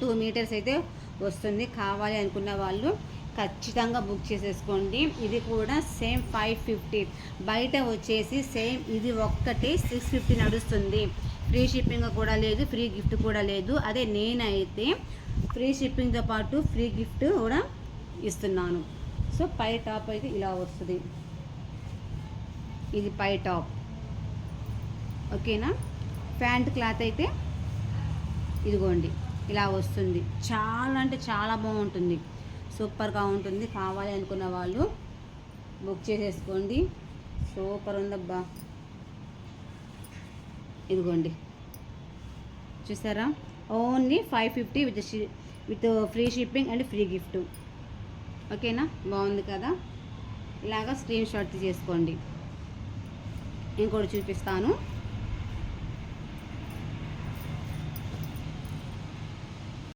2 metres అయితే వస్తుంది. కావాలి అనుకున్న వాళ్ళు ఖచ్చితంగా బుక్ చేసేసుకోండి. ఇది కూడా సేమ్ 550. బయట వచ్చేసి సేమ్ ఇది ఒక్కటే 650 నడుస్తుంది. ఫ్రీ షిప్పింగ్ కూడా లేదు, ఫ్రీ గిఫ్ట్ కూడా లేదు. అదే నేనైతే ఫ్రీ షిప్పింగ్తో పాటు ఫ్రీ గిఫ్ట్ కూడా ఇస్తున్నాను. సో పై టాప్ అయితే ఇలా వస్తుంది. ఇది పై టాప్, ఓకేనా. ప్యాంట్ క్లాత్ అయితే ఇదిగోండి ఇలా వస్తుంది. చాలా అంటే చాలా బాగుంటుంది, సూపర్గా ఉంటుంది. కావాలి అనుకున్న వాళ్ళు బుక్ చేసేసుకోండి. సూపర్ ఉందబ్బా. ఇదిగోండి చూసారా, only 550 with free shipping and free gift. ఓకేనా, బాగుంది కదా. ఇలాగా స్క్రీన్ షాట్ తీసేసుకోండి. ఇంకోటి చూపిస్తాను.